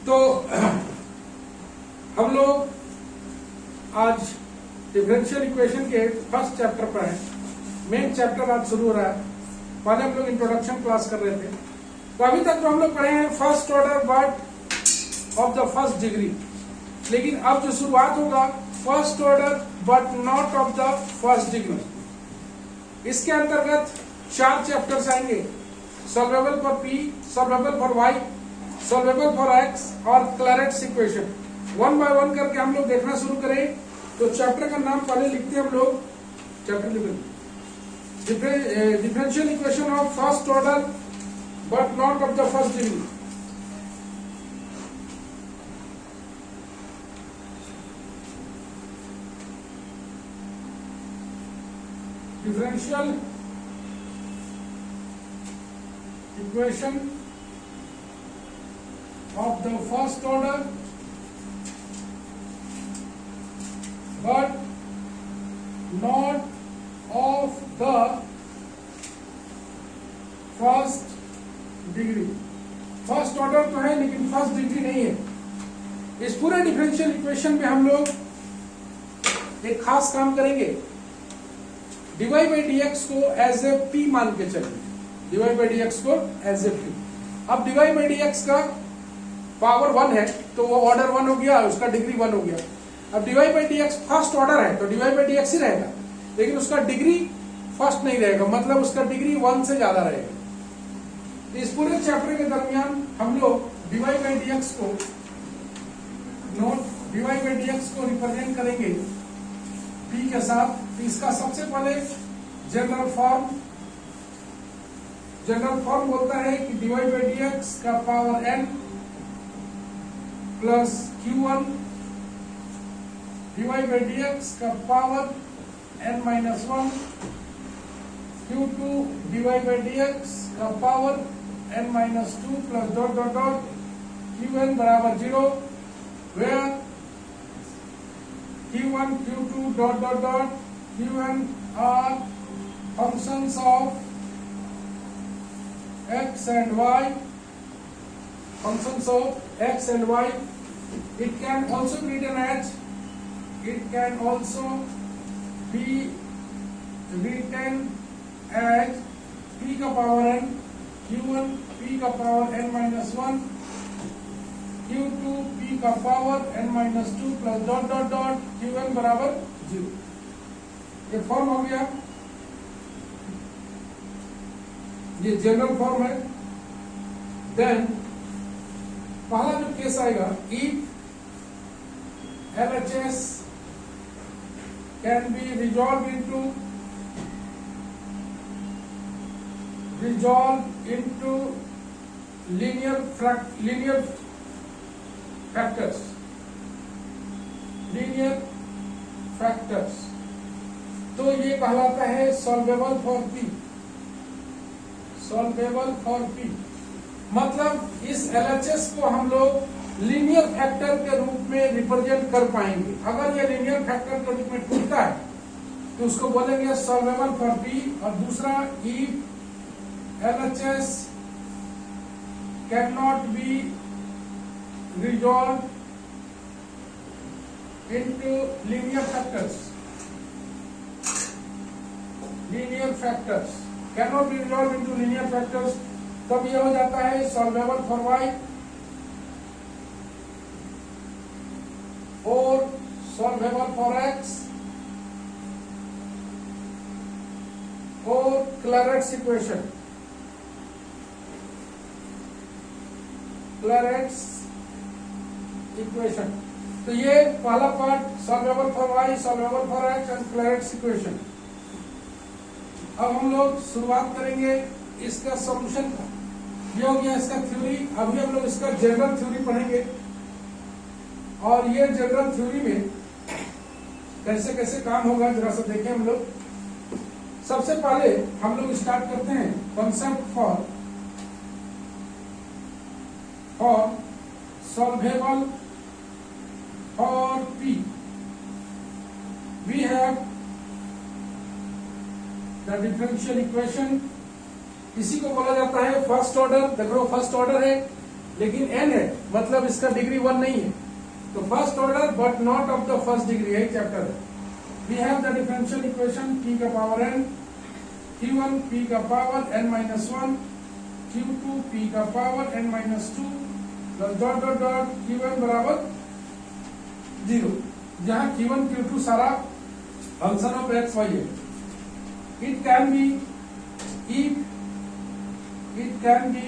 तो हम लोग आज डिफरेंशियल इक्वेशन के फर्स्ट चैप्टर पर हैं। मेन चैप्टर आज शुरू हो रहा है। पहले हम लोग इंट्रोडक्शन क्लास कर रहे थे। तो अभी तक तो हम लोग पढ़े हैं first order but of the first degree, लेकिन अब जो शुरुआत होगा first order but not of the first degree. इसके अंतर्गत 4 चैप्टर्स आएंगे, solvable for P, solvable for Y, solvable for X और क्लैरेट्स इक्वेशन। 1 बाय 1 करके हम लोग देखना शुरू करें। तो चैप्टर का नाम पहले लिखते हैं हम लोग, चैप्टर लिखते differential equation of first order but not of the first degree. Differential equation of the first order but not of the first degree। First order तो है लेकिन फर्स्ट डिग्री नहीं है। इस पूरे डिफरेंशियल इक्वेशन में हम लोग एक खास काम करेंगे, डीवाई बाई डी एक्स को एज ए पी मान के चलेंगे। डीवाई बाई डी एक्स को एज ए पी। अब डीवाई बाई डी एक्स का पावर 1 है तो वो ऑर्डर 1 हो गया, उसका डिग्री 1 हो गया। अब d y by D x first order है तो डीवाई बाई डी एक्स ही रहेगा, लेकिन उसका डिग्री फर्स्ट नहीं रहेगा, मतलब उसका डिग्री 1 से ज्यादा रहेगा। इस पूरे चैप्टर के दरमियान हम लोग डीवाई बाई डी एक्स को डीवाई बाई डी एक्स को रिप्रेजेंट करेंगे पी के साथ। इसका सबसे पहले जनरल फॉर्म बोलता है कि डीवाई बाई डी एक्स का power n plus Q1 divide by D X का power n minus 1, Q2 divide by D X का power n minus 2 plus dot dot dot Qn बराबर 0, where Q1 Q2 dot dot dot Qn are functions of x and y, functions of x and y. It can also be written as p का power n, q1 p का power n minus 1, q2 p का power n minus 2 plus dot dot dot qn बराबर 0। ये form हो गया, ये general form है। Then पहला जो केस आएगा, if LHS can be resolve into linear factors, तो ये कहलाता है सॉल्वेबल फॉर P। मतलब इस LHS को हम लोग लीनियर फैक्टर के रूप में रिप्रेजेंट कर पाएंगे। अगर ये लीनियर फैक्टर के रूप में टूटता है तो उसको बोलेंगे सॉल्वेबल फॉर P। और दूसरा, if LHS can not be resolve into linear factors can not be resolve into linear factors, तब यह हो जाता है सॉल्वेबल फॉर y और सॉल्वेबल फॉर x और क्लैरेट्स इक्वेशन। तो ये पहला part solvable for y, solvable for x and Clairaut's equation. अब हम लोग शुरुआत करेंगे इसका सॉल्यूशन का। ये हो गया इसका थ्योरी। अभी हम लोग इसका जनरल थ्योरी पढ़ेंगे और ये जनरल थ्योरी में कैसे कैसे काम होगा जरा सा देखें हम लोग। सबसे पहले हम लोग स्टार्ट करते हैं concept for solvable for P। We have the differential equation, इसी को बोला जाता है फर्स्ट ऑर्डर। देखो फर्स्ट ऑर्डर है लेकिन n है, मतलब इसका डिग्री 1 नहीं है। तो first order but not of the first degree, यही चैप्टर है। We have the differential equation t का पावर n, q1 p का power n minus 1, q2 p का power n minus 2 plus dot dot dot q1 बराबर 0, जहां q1 q2 सारा function of x y है। It can be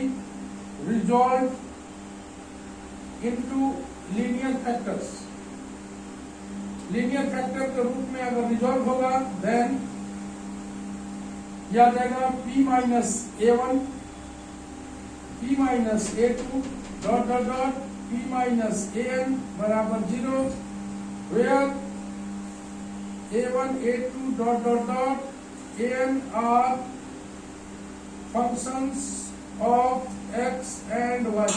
resolved into linear factors। Linear factor के रूप में अगर रिजॉल्व होगा देन याद आएगा p minus a1 p minus a2 dot dot dot p minus an बराबर 0, where a1 a2 dot dot dot an are functions of x and y।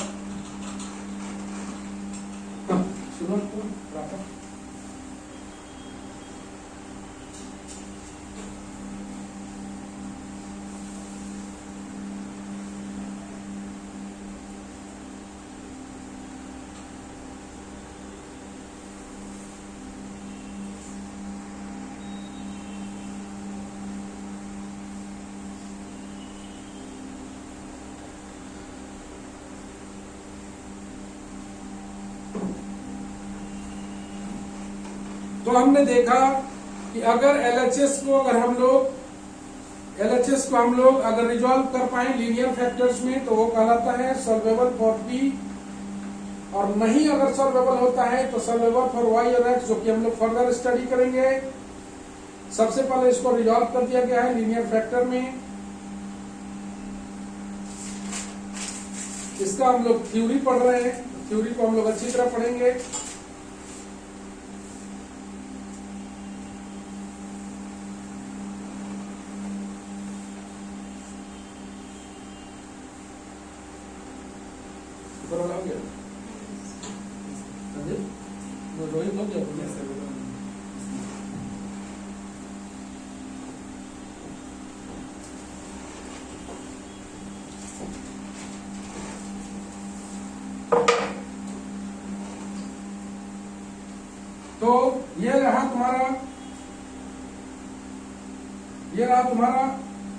सुनो तो रखो। तो हमने देखा कि अगर LHS को हम लोग अगर रिजॉल्व कर पाए लीनियर फैक्टर्स में तो वो कहलाता है सॉल्वेबल फॉर P, और नहीं अगर सॉल्वेबल होता है तो सॉल्वेबल फॉर Y और X, जो कि हम लोग फर्दर स्टडी करेंगे। सबसे पहले इसको रिजॉल्व कर दिया गया है लीनियर फैक्टर में। इसका हम लोग थ्योरी पढ़ रहे हैं, थ्योरी को हम लोग अच्छी तरह पढ़ेंगे। रोहित लोग तो ये रहा तुम्हारा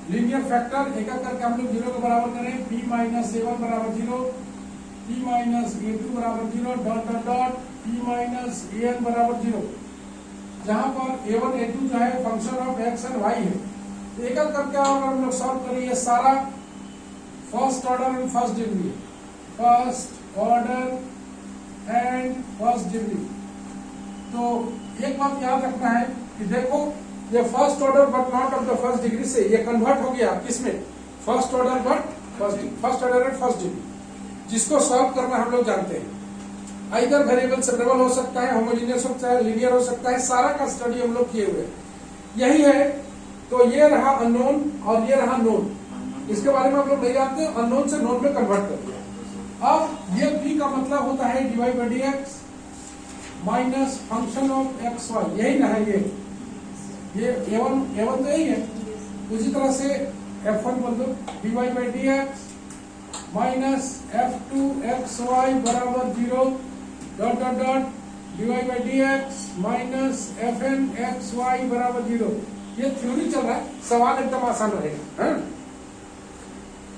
लीनियर फैक्टर। एक एक करके हम लोग 0 के बराबर करें। p माइनस a1 बराबर 0, p माइनस a2 बराबर 0 dot dot dot p minus an बराबर 0, जहां पर a1 a2 जो है function of x and y है। तो एक एक करके अगर हम लोग सॉल्व करें, ये सारा first order and first degree, first order and first degree. तो एक बात याद रखना है कि देखो ये first order but not of the first degree से ये कन्वर्ट हो गया किसमें, first order but first order and first degree, जिसको सॉल्व करना हम लोग जानते हैं। आइदर वेरिएबल सेपरेबल हो सकता है, होमोजेनियस हो सकता है, लीनियर हो सकता है, सारा का स्टडी हम लोग किए हुए यही है। तो ये रहा अननोन और ये रहा नोन, इसके बारे में हम लोग नहीं जानते, अननोन से नोन में कन्वर्ट कर दिया। अब ये p का मतलब होता है dy by dx minus function of X Y, यही ना है ये a1 तो यही है। उसी तरह से f1 बोल दो dy by dx minus f2 xy बराबर 0 dot dot dot dy by dx minus fn xy बराबर 0। ये थ्योरी चल रहा है, सवाल एकदम आसान रहेगा। है?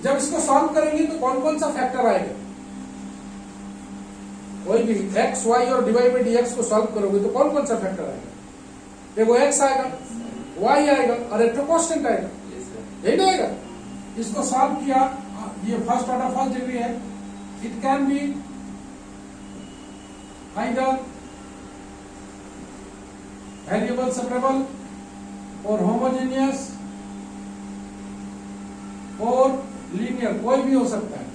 जब इसको सॉल्व करेंगे तो कौन कौन सा फैक्टर आएगा, कोई भी x y और dy बाई dx को सॉल्व करोगे तो कौन कौन सा फैक्टर आएगा, देखो x आएगा, y आएगा और एक तो कांस्टेंट आएगा, यही ना आएगा। इसको सॉल्व किया, ये फर्स्ट ऑर्डर फर्स्ट डिग्री है। It can be either variable separable और होमोजेनियस और लीनियर, कोई भी हो सकता है।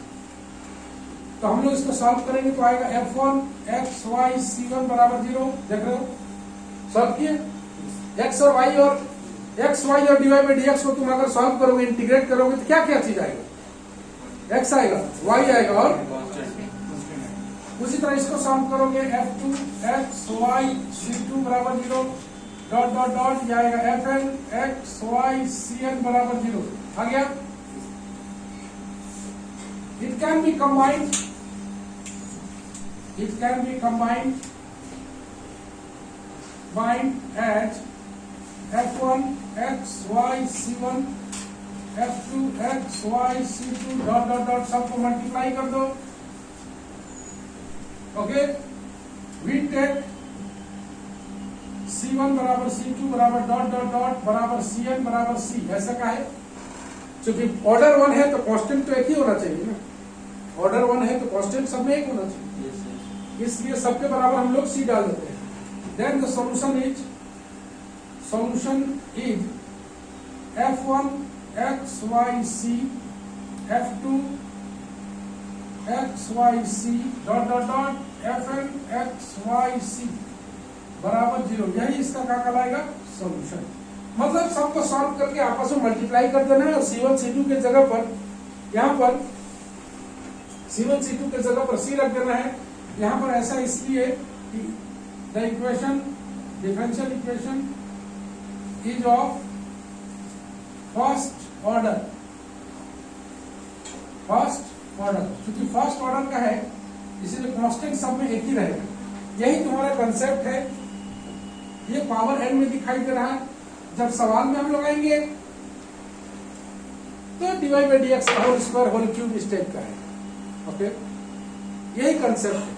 तो हम लोग इसको सॉल्व करेंगे तो आएगा f1 x y c1 बराबर 0। देख रहे हो, सॉल्व किए। x और y और dy बाई dx को तुम अगर सॉल्व करोगे, इंटीग्रेट करोगे तो क्या क्या चीज आएगा, x आएगा, y आएगा और उसी तरह इसको सॉल्व करोगे f2 x y c2 बराबर 0 डॉट डॉट डॉट, ये आएगा fn x y cn बराबर 0। आ गया। It can B combined it can be combined as f1 x y c1 f2 x y c2 dot dot dot सबको multiply कर दो. Okay, we take c1 बराबर c2 बराबर dot dot dot बराबर cn बराबर c. ऐसा का है, क्योंकि ऑर्डर 1 है तो कांस्टेंट तो एक ही होना चाहिए ना. ऑर्डर 1 है तो कांस्टेंट सब में एक होना चाहिए. इसलिए सबके बराबर हम लोग c डाल देते हैं. Then the solution is f1 x y c f2 x y c dot dot dot fn x y c बराबर 0. यही इसका क्या कहलाएगा, सॉल्यूशन. मतलब सबको सॉल्व करके आपस में मल्टीप्लाई कर देना है और c1 c2 के जगह पर यहाँ पर c1 c2 के जगह पर c रख देना है. यहाँ पर ऐसा इसलिए कि the equation, differential equation is of first order. क्योंकि फर्स्ट ऑर्डर का है इसीलिए कांस्टेंट सब में एक ही रहेगा. यही तुम्हारा कंसेप्ट है. ये पावर एन में दिखाई दे रहा है. जब सवाल में हम लोग आएंगे तो डिवाइड बाई dx का होल स्क्वायर होल क्यूब इस टाइप का है. ओके, यही कंसेप्ट है.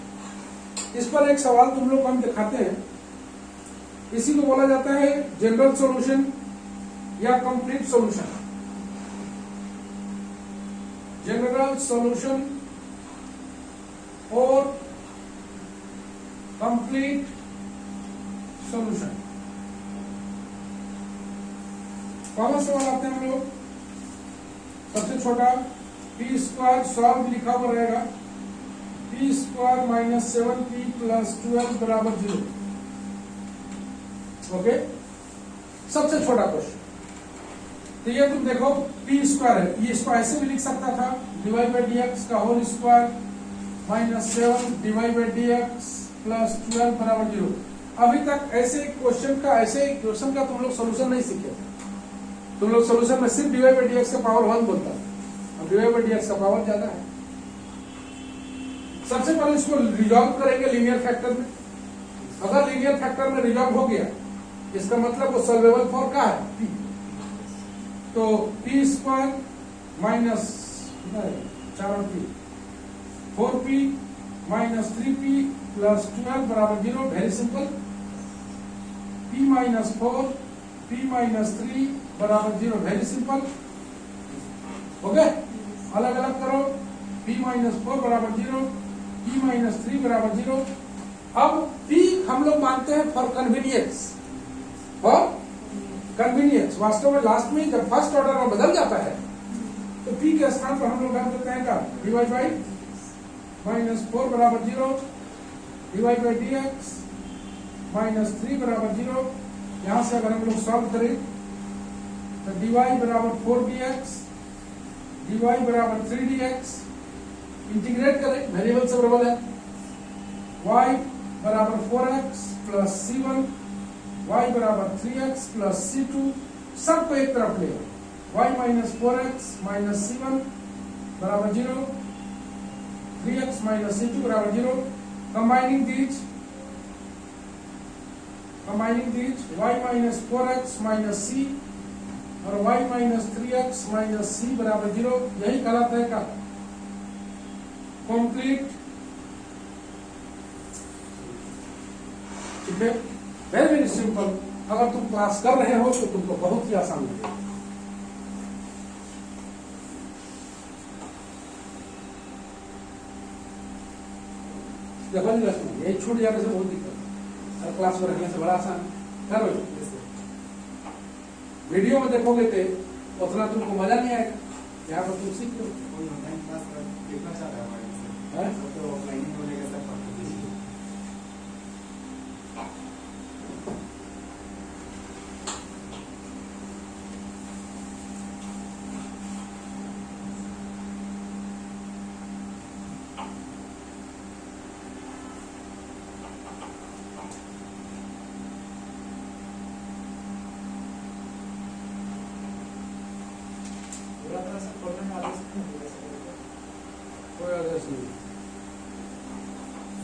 इस पर एक सवाल तुम लोग को हम दिखाते हैं. इसी को बोला जाता है जनरल सॉल्यूशन या कंप्लीट सॉल्यूशन. जनरल सॉल्यूशन और कंप्लीट सॉल्यूशन. कौन सवाल आते हैं हम लोग. सबसे छोटा p स्क्वायर सॉल्व लिखा हुआ रहेगा p square minus 7p plus 12 बराबर 0. ओके, सबसे छोटा क्वेश्चन. तो ये तुम देखो p स्क्वायर है, ये इसको ऐसे भी लिख सकता था डिवाइड बाई dx का whole square minus 7 divide by dx plus 12 बराबर 0. अभी तक ऐसे क्वेश्चन का तुम लोग सोल्यूशन नहीं सीखे. तुम लोग सोल्यूशन में सिर्फ डिवाइड बाई dx का पावर 1 बोलता है. अब डिवाइड बाई dx का पावर ज्यादा है. सबसे पहले इसको रिजॉल्व करेंगे लीनियर फैक्टर में. अगर लीनियर फैक्टर में रिजॉल्व हो गया इसका मतलब वो सॉल्वेबल फॉर का है p. तो p square minus 4p 4p minus 3p plus 12 बराबर 0. Very simple. p minus 4 p minus 3 बराबर 0. Very simple. ओके, अलग अलग करो. p माइनस 4 बराबर 0, p माइनस 3 बराबर 0. अब p हम लोग मानते हैं फॉर कन्वीनियंस. वास्तव में लास्ट में जब फर्स्ट ऑर्डर में बदल जाता है तो p के स्थान पर हम लोग डाल देते हैं का डिवाइड बाई माइनस 4 बराबर 0 डिवाइड बाई dx माइनस 3 बराबर 0. यहां से अगर हम लोग सॉल्व करें तो dy बराबर 4dx dy बराबर 3dx. इंटीग्रेट करें, वेरिएबल से बराबर है. y बराबर 4x प्लस c1 y बराबर 3x प्लस c2. सबको एक तरफ ले. y minus 4x minus c1 बराबर 0, 3x माइनस c2 बराबर 0. Combining these y minus 4x minus c और y minus 3x minus c बराबर 0. यही कहलाता है का कंप्लीट. ठीक है, वेरी वेरी सिंपल. अगर तुम क्लास कर रहे हो तो तुमको बहुत ही आसान लगेगा. यही छूट जाने से बहुत दिक्कत है. और क्लास में रखने से बड़ा आसान है. वीडियो में देखोगे तो उतना तुमको मजा नहीं आएगा. यहाँ पर तुम सीख लो.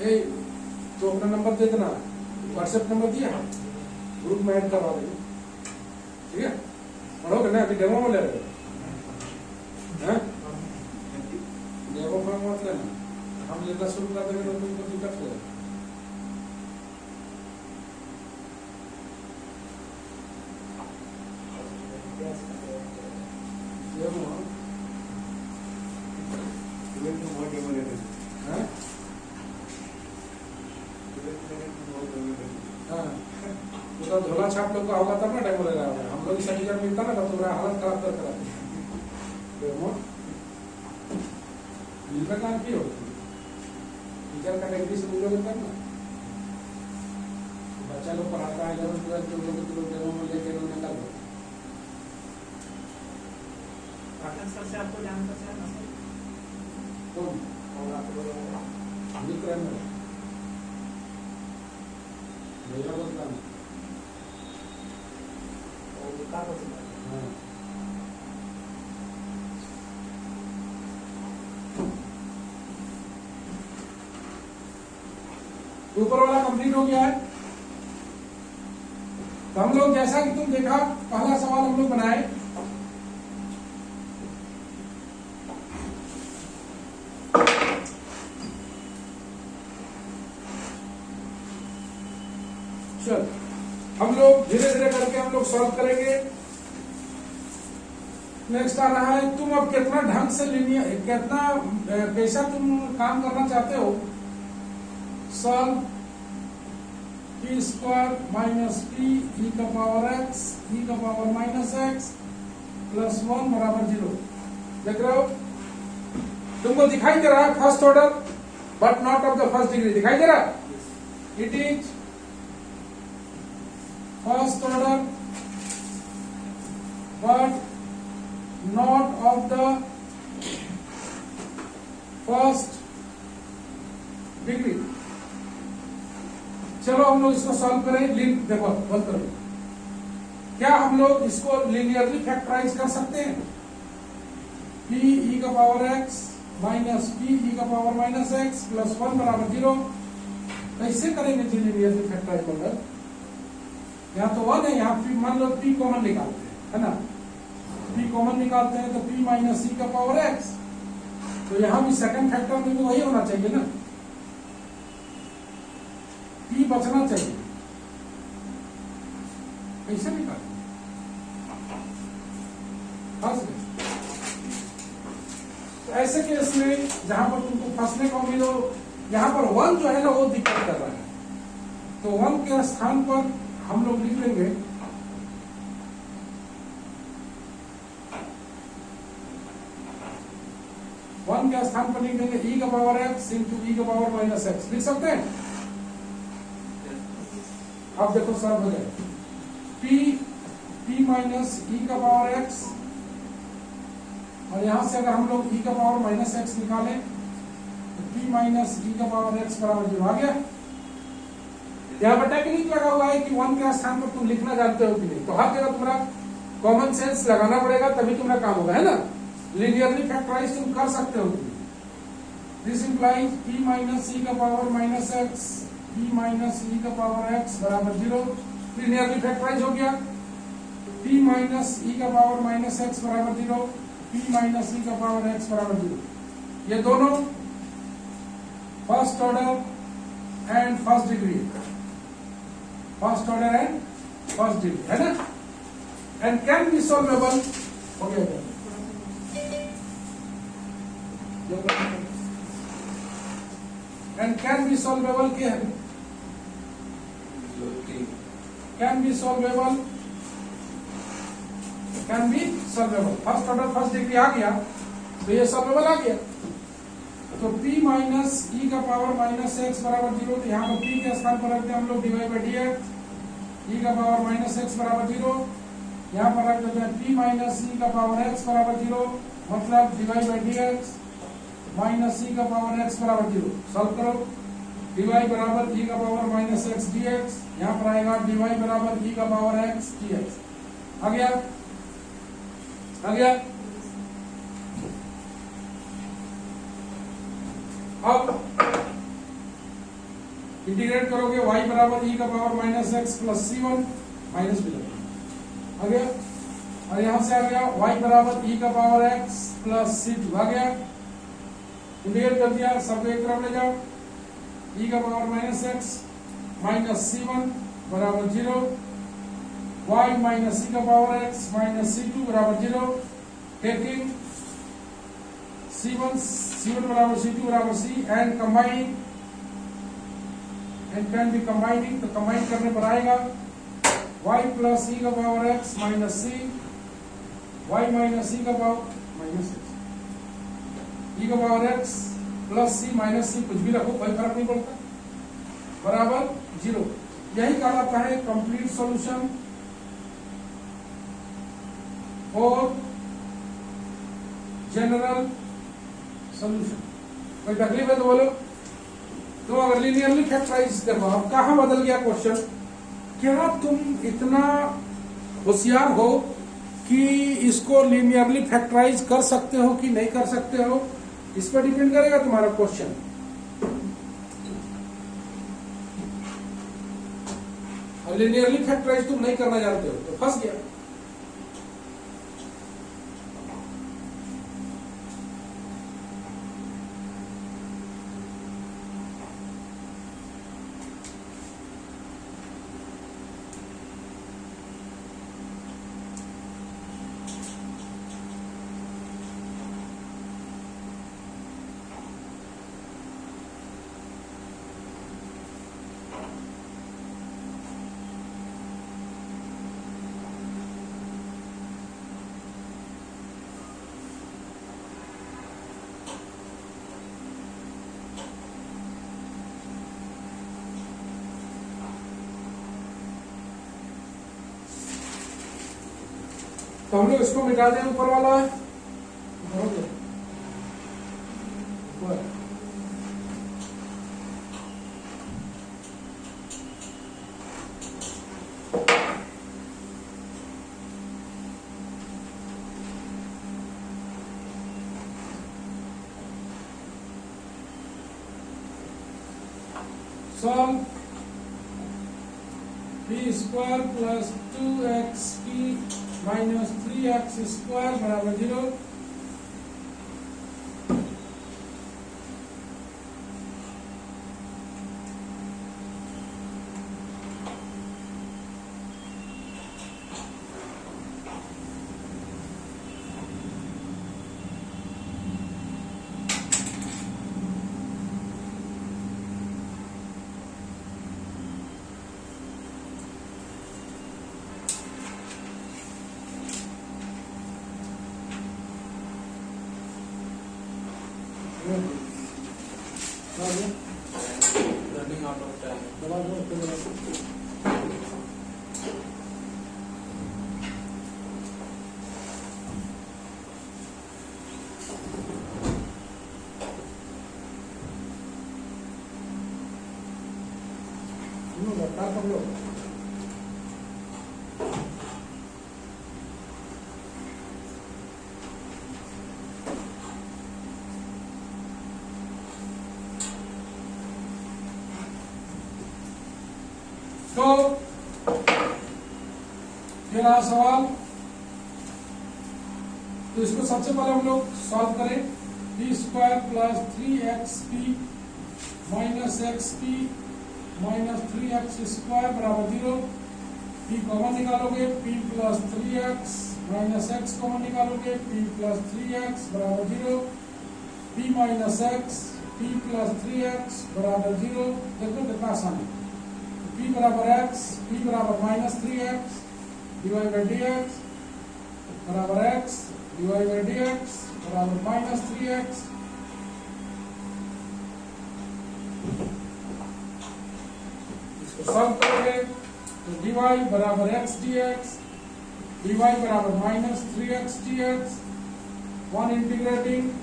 ए, तो अपना नंबर दे देना, व्हाट्सएप नंबर दिया, ग्रुप में ऐड करवा देंगे, ठीक है? पढ़ोगे ना, अभी डेमो में ले रहे हो, डेमो फॉर्म मत लेना, हम लेना शुरू कर देंगे तो तुमको दिक्कत हो जाएगी। तो झोला छाप लोग का होगा तब ना डेमो ले रहा है, हम लोग सर्टिफिकेट मिलता ना तो पूरा हालत खराब कर करा डेमो मिलकर काम की होती टीचर का डिग्री से मिलोगे तब ना। बच्चा लोग पढ़ाता है 11th 12th के लोग डेमो में लेके लोग निकल गए। सर से आपको जान कैसे है ना सर? कौन और आपको विक्रम भैया बोलता है और का पसंद है? हाँ ऊपर वाला कंप्लीट हो गया है। तो हम लोग जैसा कि तुम देखा पहला सवाल हम लोग बनाए, चल हम लोग धीरे धीरे करके हम लोग सॉल्व करेंगे। नेक्स्ट आ रहा है, तुम अब कितना ढंग से लिनियर, कितना कैसा तुम काम करना चाहते हो। Solve P square minus P E का पावर एक्स ई का पावर माइनस एक्स प्लस 1 बराबर 0। देख रहे हो, तुमको दिखाई दे रहा है first order but not of the first degree, दिखाई दे रहा है? It is first order but not of the first degree। चलो हम लोग इसको सॉल्व करें। लिंक देखो बंद करो, क्या हम लोग इसको लिनियरली फैक्टराइज कर सकते हैं? p e का power x minus p e का पावर माइनस x प्लस 1 बराबर 0। कैसे करेंगे जी लिनियरली फैक्टराइज मतलब? यहाँ तो 1 है, यहाँ p मान लो p कॉमन निकालते हैं, है ना? p कॉमन निकालते हैं तो p माइनस e का पावर x, तो यहाँ भी सेकंड फैक्टर में भी वही होना चाहिए ना, p बचना चाहिए। कैसे निकालें? ऐसे केस में जहां पर तुमको फंसने का उम्मीद हो, यहाँ पर 1 जो है ना वो दिक्कत कर रहा है, तो 1 के स्थान पर हम लोग लिख लेंगे वन के स्थान पर लिख देंगे e का पावर x इंटू e का पावर माइनस एक्स, लिख सकते हैं? अब देखो सॉल्व हो जाए, p माइनस e का पावर x, और यहां से अगर हम लोग e का पावर माइनस एक्स निकालें तो p माइनस e का पावर x बराबर 0 आ गया। यहाँ पर टेक्निक लगा हुआ है कि 1 के स्थान पर तुम लिखना जानते हो कि नहीं, तो हर जगह तुम्हारा कॉमन सेंस लगाना पड़ेगा तभी तुम्हारा काम होगा, है ना? लिनियरली फैक्टराइज तुम कर सकते हो। This implies p minus e का power minus X p minus e का पावर x बराबर 0। लिनियरली फैक्टराइज हो गया, p माइनस e का पावर माइनस एक्स बराबर 0, p माइनस e का पावर x बराबर 0। ये दोनों first order and first degree, first order and first degree, है ना? And can be solvable. हो गया एंड कैन बी सॉल्वेबल क्या है? Can be solvable, can be solvable. First order first degree आ गया तो ये सॉल्वेबल आ गया। तो p माइनस e का पावर माइनस एक्स बराबर 0, तो यहाँ पर p के स्थान पर रखते हैं हम लोग डिवाइड बाई dx, e का पावर माइनस एक्स बराबर 0, यहाँ पर रख देते हैं p माइनस e का पावर x बराबर 0, मतलब divide by dx minus e का पावर x बराबर 0। सॉल्व करो, dy बराबर e का पावर माइनस एक्स dx, यहाँ पर आएगा dy बराबर e का पावर x dx। आ गया? आ गया? अब इंटीग्रेट करोगे y बराबर e का power minus x plus c1 minus b आ गया, और यहां से आ गया y बराबर e का पावर x प्लस c2 आ गया, इंटीग्रेट कर दिया, सबको एक तरफ ले जाओ, e का power minus x minus c1 बराबर 0, y माइनस e का पावर x माइनस c2 बराबर 0, टेकिंग c1 बराबर c2 बराबर c and combining and can B combining, तो कंबाइन करने पर आएगा y प्लस e का power x minus c, y minus e का पावर माइनस e का power x plus c minus c, कुछ भी रखो कोई फर्क नहीं पड़ता, बराबर 0। यही कहलाता है कंप्लीट सॉल्यूशन और जनरल सॉल्यूशन। कोई तकलीफ है तो बोलो। तो अगर लीनियरली फैक्टराइज, देखो अब कहां बदल गया क्वेश्चन, क्या तुम इतना होशियार हो कि इसको लीनियरली फैक्टराइज कर सकते हो कि नहीं कर सकते हो, इस पर डिपेंड करेगा तुम्हारा क्वेश्चन। और लीनियरली फैक्टराइज तुम नहीं करना जानते हो तो फंस गया। तो हम लोग इसको मिटा दें, ऊपर वाला है solve b square plus 2xp minus 3x square बराबर 0। Running out of time. तो ये रहा सवाल। तो इसको सबसे पहले हम लोग सॉल्व करें। B square plus 3xp minus x p minus 3x square बराबर 0। p कॉमन निकालोगे, p plus 3x minus x common निकालोगे, p प्लस 3x बराबर 0। p minus x p plus 3x बराबर 0। देखो कितना आसान है। p बराबर x, p बराबर minus 3x divide by dx बराबर x डिवाइड बाई dx बराबर माइनस 3x। इसको सॉल्व करोगे तो dy बराबर x dx, dy बराबर minus 3x dx, one integrating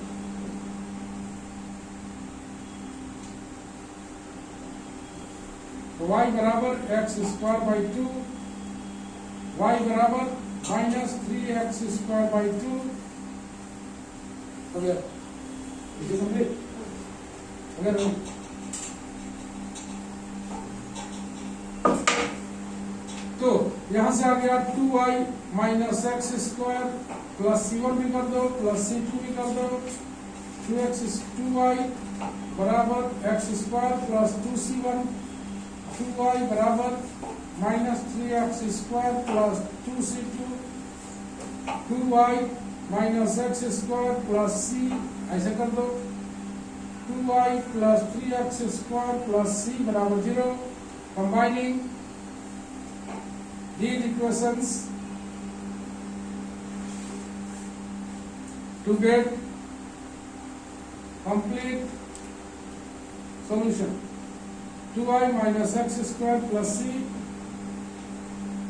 y बराबर x स्क्वायर बाई 2, y बराबर माइनस 3x स्क्वायर बाई 2 हो गया। इसे समझे? अगर यहां से आ गया 2y minus x square plus C1 भी कर दो प्लस C2 भी कर दो 2y बराबर x square plus 2C1 2y बराबर minus 3x square plus 2C2 2y minus x square plus C ऐसे कर दो 2y plus 3x square plus C बराबर 0 combining these equations to get complete solution 2y minus x square plus c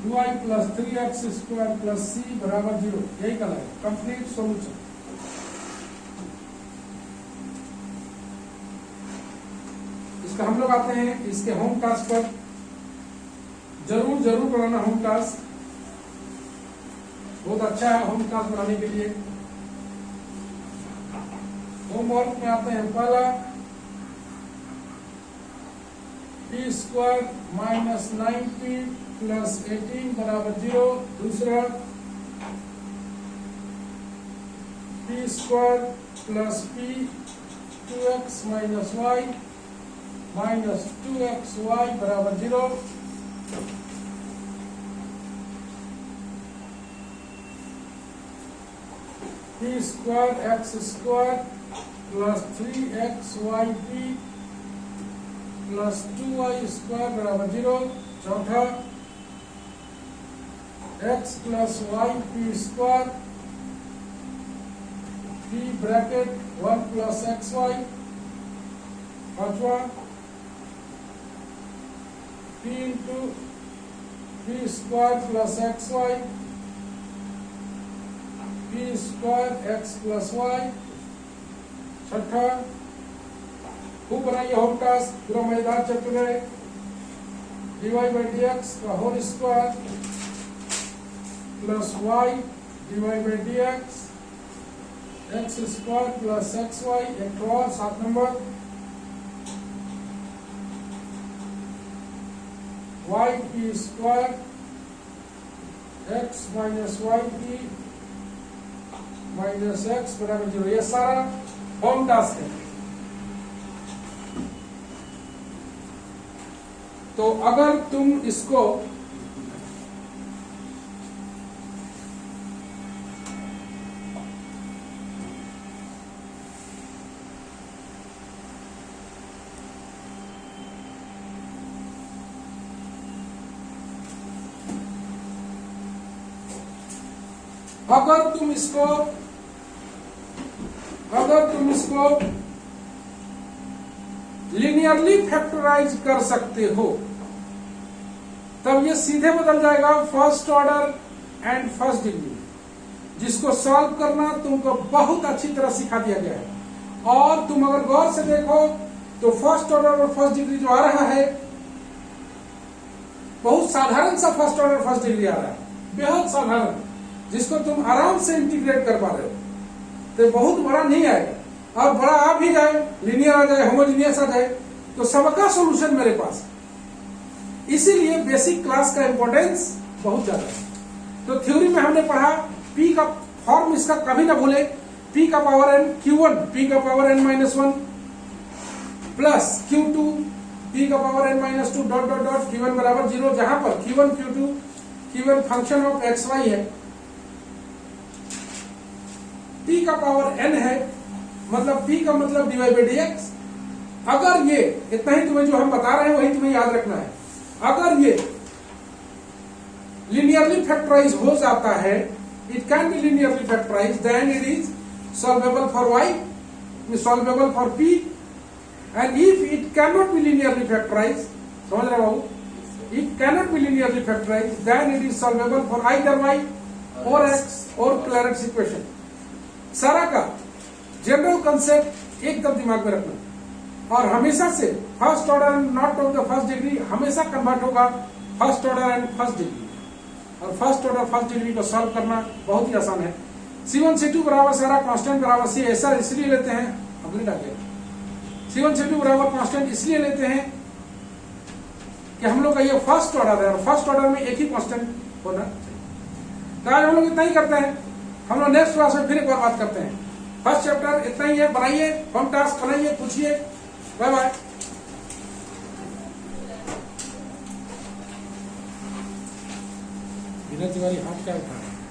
2y plus 3x square plus c बराबर 0 यही कहलाएगा complete solution. इसका हम लोग आते हैं इसके होम टास्क पर। जरूर बनाना होम टास्क, बहुत अच्छा है होम टास्क बनाने के लिए। होमवर्क में आते हैं पहला p square minus 9p plus 18 बराबर 0। दूसरा p square plus p 2x minus y minus 2xy बराबर 0। p square x square plus 3xyp plus 2y square बराबर 0। चौथा x plus yp square p bracket 1 plus xy। पांचवा p into p square plus xy p square x plus y। छठा खूब बनाइए home task, पूरा मजेदार chapter है। dy by dx का whole square plus y dy by dx x square plus xy। एक और 7 number yp square x minus yp minus X बराबर 0। ये सारा होम टास्क है। तो अगर तुम इसको अगर तुम इसको लिनियरली फैक्टराइज कर सकते हो तब ये सीधे बदल जाएगा first order and first degree, जिसको सॉल्व करना तुमको बहुत अच्छी तरह सिखा दिया गया है। और तुम अगर गौर से देखो तो फर्स्ट ऑर्डर और फर्स्ट डिग्री जो आ रहा है बहुत साधारण सा फर्स्ट ऑर्डर फर्स्ट डिग्री आ रहा है, बेहद साधारण, जिसको तुम आराम से इंटीग्रेट कर पा रहे हो। तो बहुत बड़ा नहीं आएगा, और बड़ा आ भी जाए, लीनियर आ जाए, होमोजीनियस आ जाए, तो सबका सॉल्यूशन मेरे पास। इसीलिए बेसिक क्लास का इंपॉर्टेंस बहुत ज्यादा है। तो थ्योरी में हमने पढ़ा p का फॉर्म इसका कभी ना भूले, p का पावर n q1 p का power n minus 1 plus q2 p का power n minus 2 dot dot dot q1 बराबर 0, जहां पर q1 q2 function of xy है, p का पावर n है, मतलब p का मतलब dy बाई dx। अगर ये इतना ही तुम्हें जो हम बता रहे हैं वही तुम्हें याद रखना है। अगर ये लिनियरली फैक्टराइज हो जाता है, it can be linearly factorise, then it is solvable for y, solvable for p, and if it can not be linearly factorise, समझ रहे बाबू, it can not be linearly factorise, then it is solvable for either y और x और Clairaut's equation. सारा का general concept एकदम दिमाग में रखना, और हमेशा से first order not of the first degree हमेशा कन्वर्ट होगा first order and first degree, और फर्स्ट ऑर्डर फर्स्ट डिग्री को सॉल्व करना बहुत ही आसान है। C1 C2 बराबर सारा कांस्टेंट बराबर C, ऐसा इसलिए लेते हैं, अगली डालिए, C1 C2 बराबर कांस्टेंट इसलिए लेते हैं कि हम लोग का ये फर्स्ट ऑर्डर है, और फर्स्ट ऑर्डर में एक ही कांस्टेंट होना चाहिए। तो आज हम लोग इतना ही करते हैं, हम लोग नेक्स्ट क्लास में फिर एक बार बात करते हैं। फर्स्ट चैप्टर इतना ही है, बनाइए, होम टास्क बनाइए, पूछिए। Bye bye. बिना तिवारी हाथ क्या उठा रहे हैं?